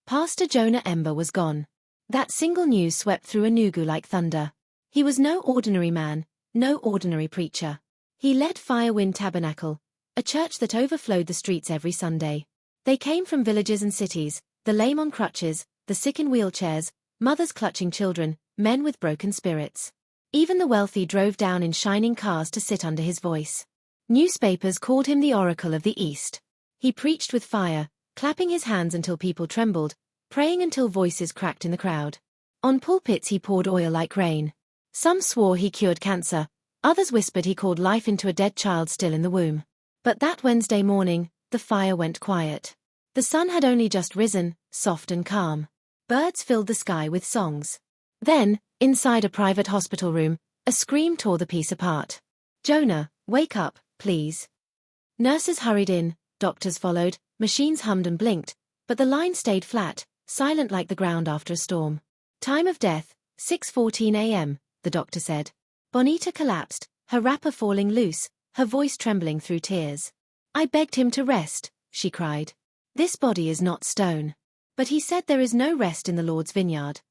Pastor Jonah Ember was gone. That single news swept through Enugu like thunder. He was no ordinary man, no ordinary preacher. He led FireWind Tabernacle, a church that overflowed the streets every Sunday. They came from villages and cities, the lame on crutches, the sick in wheelchairs, mothers clutching children, men with broken spirits. Even the wealthy drove down in shining cars to sit under his voice. Newspapers called him the Oracle of the East. He preached with fire, clapping his hands until people trembled, praying until voices cracked in the crowd. On pulpits he poured oil like rain. Some swore he cured cancer, others whispered he called life into a dead child still in the womb. But that Wednesday morning, the fire went quiet. The sun had only just risen, soft and calm. Birds filled the sky with songs. Then, inside a private hospital room, a scream tore the peace apart. "Jonah, wake up, please." Nurses hurried in, doctors followed, machines hummed and blinked, but the line stayed flat, silent like the ground after a storm. "Time of death, 6:14 a.m., the doctor said. Bonita collapsed, her wrapper falling loose, her voice trembling through tears. "I begged him to rest," she cried. "This body is not stone." But he said there is no rest in the Lord's vineyard.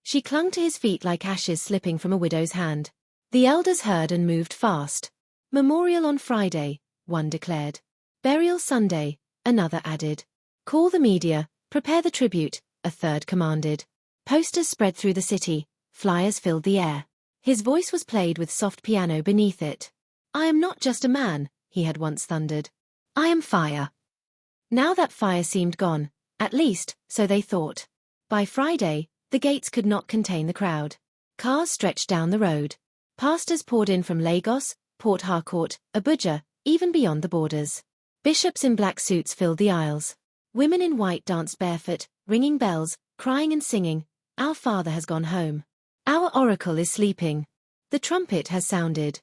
She clung to his feet like ashes slipping from a widow's hand. The elders heard and moved fast. "Memorial on Friday," one declared. "Burial Sunday," another added. "Call the media, prepare the tribute," a third commanded. Posters spread through the city, flyers filled the air. His voice was played with soft piano beneath it. "I am not just a man," he had once thundered. "I am fire." Now that fire seemed gone, at least, so they thought. By Friday, the gates could not contain the crowd. Cars stretched down the road. Pastors poured in from Lagos, Port Harcourt, Abuja, even beyond the borders. Bishops in black suits filled the aisles. Women in white danced barefoot, ringing bells, crying and singing, "Our Father has gone home. Our oracle is sleeping. The trumpet has sounded."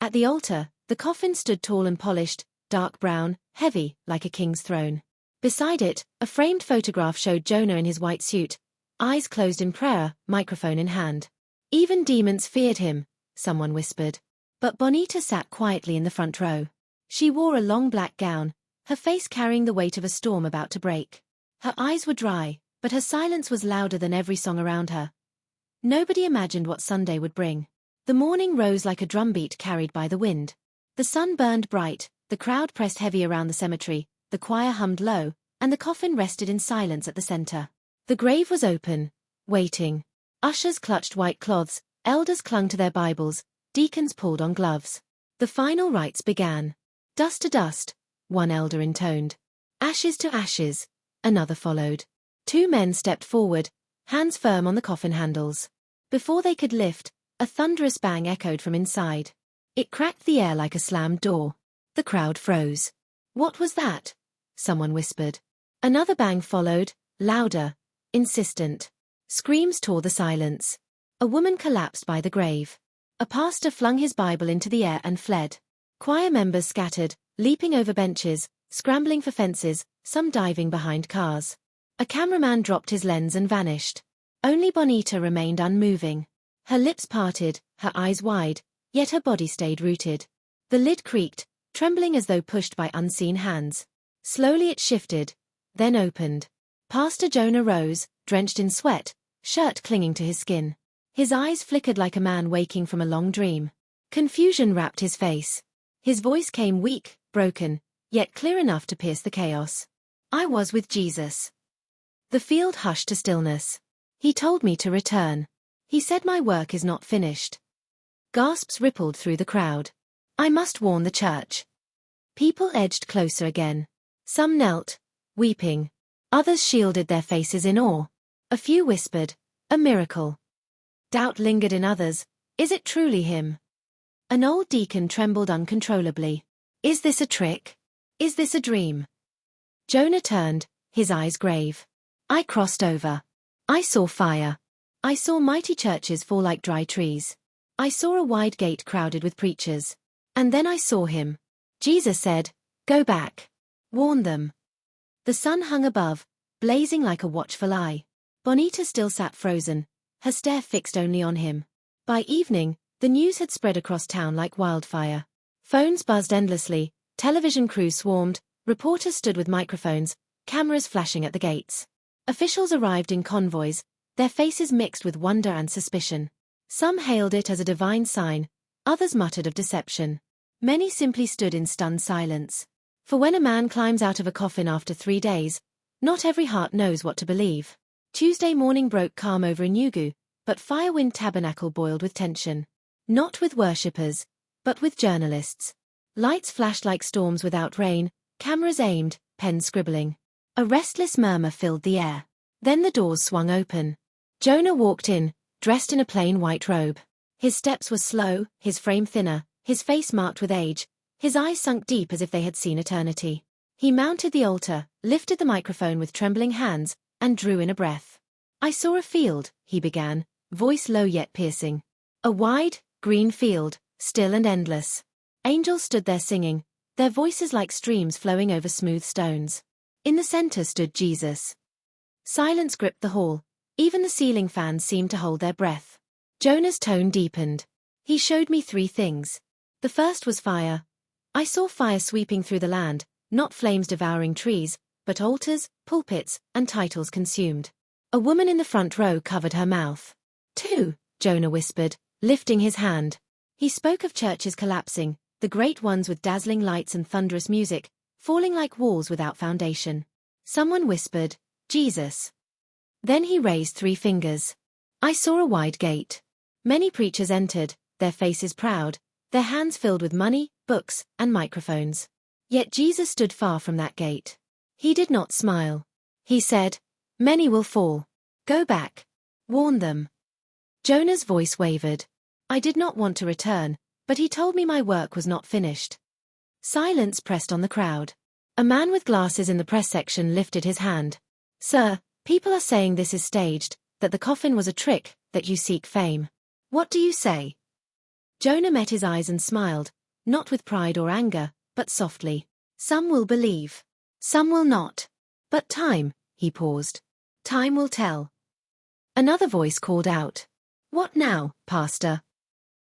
At the altar, the coffin stood tall and polished, dark brown, heavy, like a king's throne. Beside it, a framed photograph showed Jonah in his white suit, eyes closed in prayer, microphone in hand. "Even demons feared him," someone whispered. But Bonita sat quietly in the front row. She wore a long black gown, her face carrying the weight of a storm about to break. Her eyes were dry, but her silence was louder than every song around her. Nobody imagined what Sunday would bring. The morning rose like a drumbeat carried by the wind. The sun burned bright, the crowd pressed heavy around the cemetery, the choir hummed low, and the coffin rested in silence at the center. The grave was open, waiting. Ushers clutched white cloths, elders clung to their Bibles, deacons pulled on gloves. The final rites began. "Dust to dust," one elder intoned. "Ashes to ashes," another followed. Two men stepped forward, hands firm on the coffin handles. Before they could lift, a thunderous bang echoed from inside. It cracked the air like a slammed door. The crowd froze. "What was that?" someone whispered. Another bang followed, louder, insistent. Screams tore the silence. A woman collapsed by the grave. A pastor flung his Bible into the air and fled. Choir members scattered, leaping over benches, scrambling for fences, some diving behind cars. A cameraman dropped his lens and vanished. Only Bonita remained unmoving. Her lips parted, her eyes wide, yet her body stayed rooted. The lid creaked, trembling as though pushed by unseen hands. Slowly it shifted, then opened. Pastor Jonah rose, drenched in sweat, shirt clinging to his skin. His eyes flickered like a man waking from a long dream. Confusion wrapped his face. His voice came weak, broken, yet clear enough to pierce the chaos. "I was with Jesus." The field hushed to stillness. "He told me to return. He said my work is not finished." Gasps rippled through the crowd. "I must warn the church." People edged closer again. Some knelt, weeping. Others shielded their faces in awe. A few whispered, "A miracle." Doubt lingered in others. "Is it truly him?" An old deacon trembled uncontrollably. "Is this a trick? Is this a dream?" Jonah turned, his eyes grave. "I crossed over. I saw fire. I saw mighty churches fall like dry trees. I saw a wide gate crowded with preachers. And then I saw him. Jesus said, 'Go back. Warn them.'" The sun hung above, blazing like a watchful eye. Bonita still sat frozen, her stare fixed only on him. By evening, the news had spread across town like wildfire. Phones buzzed endlessly, television crews swarmed, reporters stood with microphones, cameras flashing at the gates. Officials arrived in convoys, their faces mixed with wonder and suspicion. Some hailed it as a divine sign, others muttered of deception. Many simply stood in stunned silence. For when a man climbs out of a coffin after 3 days, not every heart knows what to believe. Tuesday morning broke calm over Enugu, but FireWind Tabernacle boiled with tension. Not with worshippers, but with journalists. Lights flashed like storms without rain, cameras aimed, pens scribbling. A restless murmur filled the air. Then the doors swung open. Jonah walked in, dressed in a plain white robe. His steps were slow, his frame thinner, his face marked with age, his eyes sunk deep as if they had seen eternity. He mounted the altar, lifted the microphone with trembling hands, and drew in a breath. "I saw a field," he began, voice low yet piercing. "A wide, green field, still and endless. Angels stood there singing, their voices like streams flowing over smooth stones. In the center stood Jesus." Silence gripped the hall. Even the ceiling fans seemed to hold their breath. Jonah's tone deepened. He showed me 3 things. The first was fire. I saw fire sweeping through the land, not flames devouring trees, but altars, pulpits, and titles consumed. A woman in the front row covered her mouth. 2, Jonah whispered, lifting his hand. He spoke of churches collapsing, the great ones with dazzling lights and thunderous music, falling like walls without foundation. Someone whispered, "Jesus." Then he raised 3 fingers. I saw a wide gate. Many preachers entered, their faces proud, their hands filled with money, books, and microphones. Yet Jesus stood far from that gate. He did not smile. He said, "Many will fall. Go back. Warn them." Jonah's voice wavered. I did not want to return, but he told me my work was not finished. Silence pressed on the crowd. A man with glasses in the press section lifted his hand. "Sir, people are saying this is staged, that the coffin was a trick, that you seek fame. What do you say?" Jonah met his eyes and smiled, not with pride or anger, but softly. "Some will believe. Some will not. But time," he paused. "Time will tell." Another voice called out, "What now, Pastor?"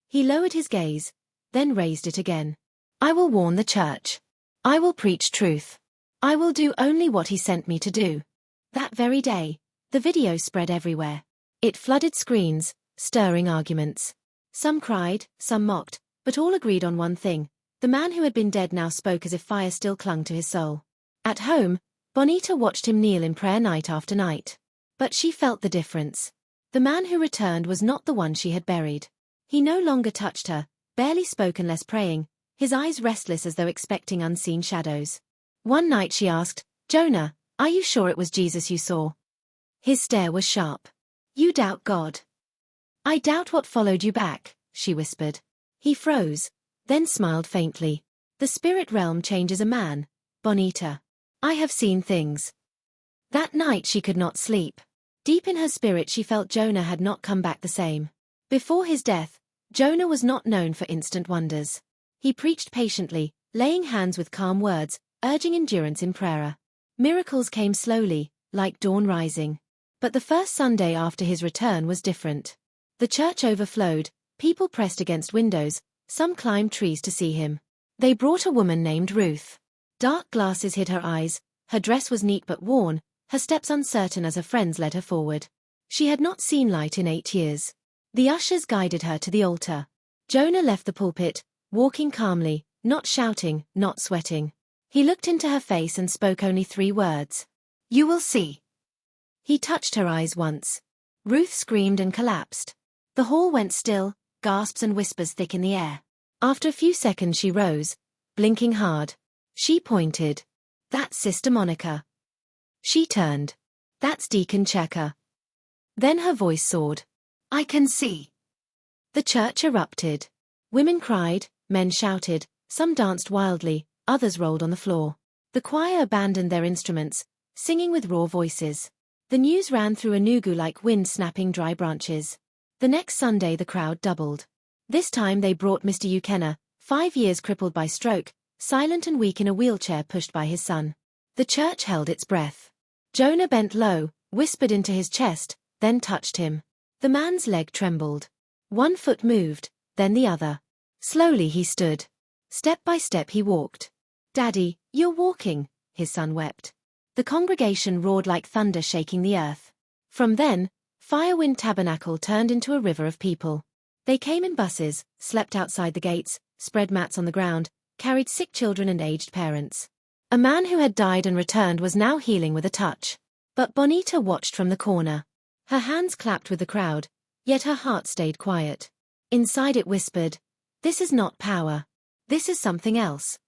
He lowered his gaze, then raised it again. "I will warn the church. I will preach truth. I will do only what he sent me to do." That very day, the video spread everywhere. It flooded screens, stirring arguments. Some cried, some mocked, but all agreed on one thing. The man who had been dead now spoke as if fire still clung to his soul. At home, Bonita watched him kneel in prayer night after night. But she felt the difference. The man who returned was not the one she had buried. He no longer touched her, barely spoke unless praying, his eyes restless as though expecting unseen shadows. One night she asked, "Jonah, are you sure it was Jesus you saw?" His stare was sharp. "You doubt God." "I doubt what followed you back," she whispered. He froze, then smiled faintly. "The spirit realm changes a man, Bonita. I have seen things." That night she could not sleep. Deep in her spirit she felt Jonah had not come back the same. Before his death, Jonah was not known for instant wonders. He preached patiently, laying hands with calm words, urging endurance in prayer. Miracles came slowly, like dawn rising. But the first Sunday after his return was different. The church overflowed, people pressed against windows, some climbed trees to see him. They brought a woman named Ruth. Dark glasses hid her eyes, her dress was neat but worn, her steps uncertain as her friends led her forward. She had not seen light in 8 years. The ushers guided her to the altar. Jonah left the pulpit, walking calmly, not shouting, not sweating. He looked into her face and spoke only 3 words. "You will see." He touched her eyes once. Ruth screamed and collapsed. The hall went still, gasps and whispers thick in the air. After a few seconds she rose, blinking hard. She pointed. "That's Sister Monica." She turned. "That's Deacon Checker." Then her voice soared. "I can see." The church erupted. Women cried, men shouted, some danced wildly, others rolled on the floor. The choir abandoned their instruments, singing with raw voices. The news ran through Enugu like wind snapping dry branches. The next Sunday the crowd doubled. This time they brought Mr. Ukena, 5 years crippled by stroke, silent and weak in a wheelchair pushed by his son. The church held its breath. Jonah bent low, whispered into his chest, then touched him. The man's leg trembled. One foot moved, then the other. Slowly he stood. Step by step he walked. "Daddy, you're walking," his son wept. The congregation roared like thunder, shaking the earth. From then, FireWind Tabernacle turned into a river of people. They came in buses, slept outside the gates, spread mats on the ground, carried sick children and aged parents. A man who had died and returned was now healing with a touch. But Bonita watched from the corner. Her hands clapped with the crowd, yet her heart stayed quiet. Inside it whispered, "This is not power. This is something else."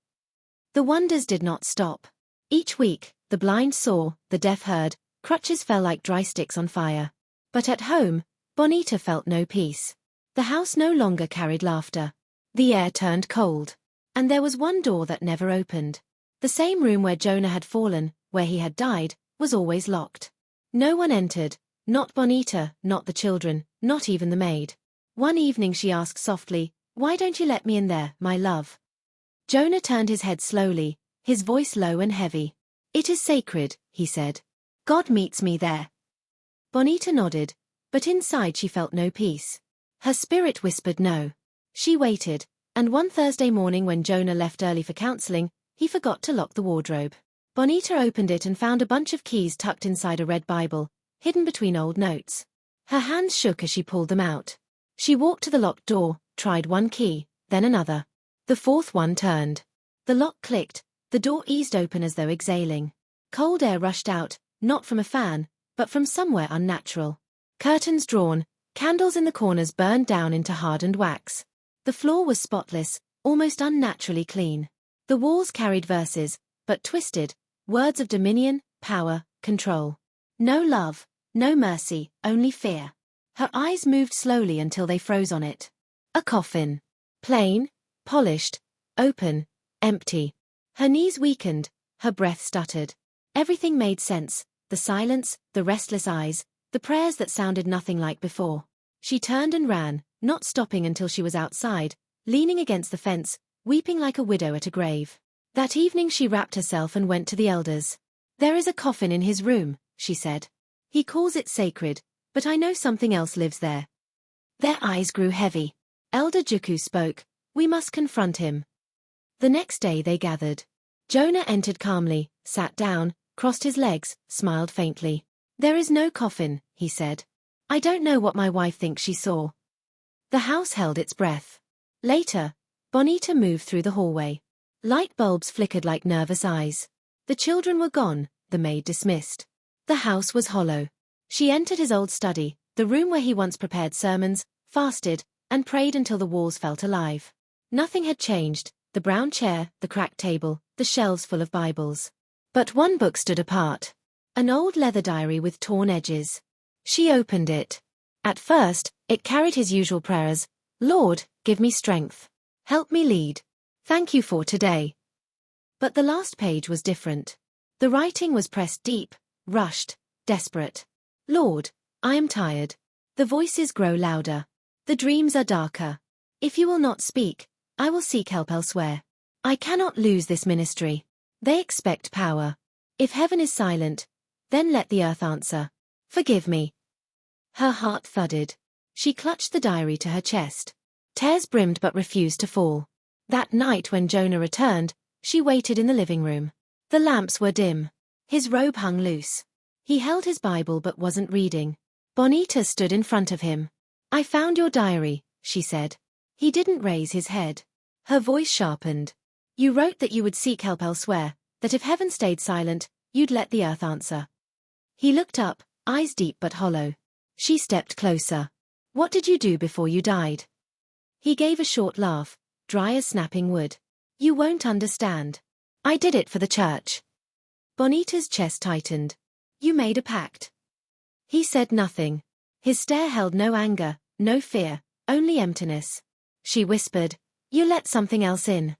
The wonders did not stop. Each week, the blind saw, the deaf heard, crutches fell like dry sticks on fire. But at home, Bonita felt no peace. The house no longer carried laughter. The air turned cold. And there was one door that never opened. The same room where Jonah had fallen, where he had died, was always locked. No one entered, not Bonita, not the children, not even the maid. One evening she asked softly, "Why don't you let me in there, my love?" Jonah turned his head slowly, his voice low and heavy. "It is sacred," he said. "God meets me there." Bonita nodded, but inside she felt no peace. Her spirit whispered no. She waited, and one Thursday morning when Jonah left early for counseling, he forgot to lock the wardrobe. Bonita opened it and found a bunch of keys tucked inside a red Bible, hidden between old notes. Her hands shook as she pulled them out. She walked to the locked door, tried one key, then another. The fourth one turned. The lock clicked, the door eased open as though exhaling. Cold air rushed out, not from a fan, but from somewhere unnatural. Curtains drawn, candles in the corners burned down into hardened wax. The floor was spotless, almost unnaturally clean. The walls carried verses, but twisted, words of dominion, power, control. No love, no mercy, only fear. Her eyes moved slowly until they froze on it. A coffin. Plain, polished, open, empty. Her knees weakened, her breath stuttered. Everything made sense, the silence, the restless eyes, the prayers that sounded nothing like before. She turned and ran, not stopping until she was outside, leaning against the fence, weeping like a widow at a grave. That evening she wrapped herself and went to the elders. "There is a coffin in his room," she said. "He calls it sacred, but I know something else lives there." Their eyes grew heavy. Elder Juku spoke, "We must confront him." The next day they gathered. Jonah entered calmly, sat down, crossed his legs, smiled faintly. "There is no coffin," he said. "I don't know what my wife thinks she saw." The house held its breath. Later, Bonita moved through the hallway. Light bulbs flickered like nervous eyes. The children were gone, the maid dismissed. The house was hollow. She entered his old study, the room where he once prepared sermons, fasted, and prayed until the walls felt alive. Nothing had changed, the brown chair, the cracked table, the shelves full of Bibles. But one book stood apart. An old leather diary with torn edges. She opened it. At first, it carried his usual prayers, "Lord, give me strength. Help me lead. Thank you for today." But the last page was different. The writing was pressed deep, rushed, desperate. "Lord, I am tired. The voices grow louder. The dreams are darker. If you will not speak, I will seek help elsewhere. I cannot lose this ministry. They expect power. If heaven is silent, then let the earth answer. Forgive me." Her heart thudded. She clutched the diary to her chest. Tears brimmed but refused to fall. That night when Jonah returned, she waited in the living room. The lamps were dim. His robe hung loose. He held his Bible but wasn't reading. Bonita stood in front of him. "I found your diary," she said. He didn't raise his head. Her voice sharpened. "You wrote that you would seek help elsewhere, that if heaven stayed silent, you'd let the earth answer." He looked up, eyes deep but hollow. She stepped closer. "What did you do before you died?" He gave a short laugh, dry as snapping wood. "You won't understand. I did it for the church." Bonita's chest tightened. "You made a pact." He said nothing. His stare held no anger, no fear, only emptiness. She whispered, "You let something else in."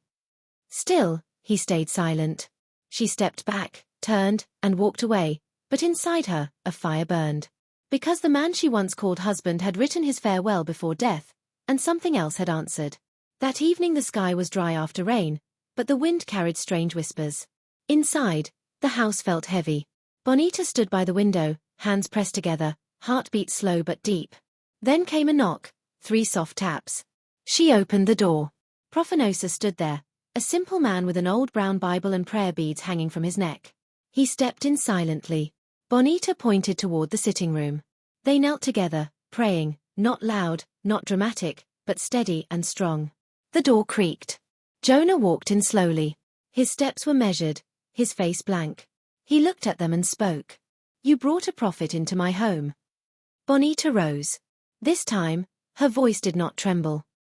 Still, he stayed silent. She stepped back, turned, and walked away, but inside her, a fire burned. Because the man she once called husband had written his farewell before death, and something else had answered. That evening the sky was dry after rain, but the wind carried strange whispers. Inside, the house felt heavy. Bonita stood by the window, hands pressed together, heartbeat slow but deep. Then came a knock, 3 soft taps. She opened the door. Profanosa stood there, a simple man with an old brown Bible and prayer beads hanging from his neck. He stepped in silently. Bonita pointed toward the sitting room. They knelt together, praying, not loud, not dramatic, but steady and strong. The door creaked. Jonah walked in slowly. His steps were measured, his face blank. He looked at them and spoke. "You brought a prophet into my home." Bonita rose. This time, her voice did not tremble.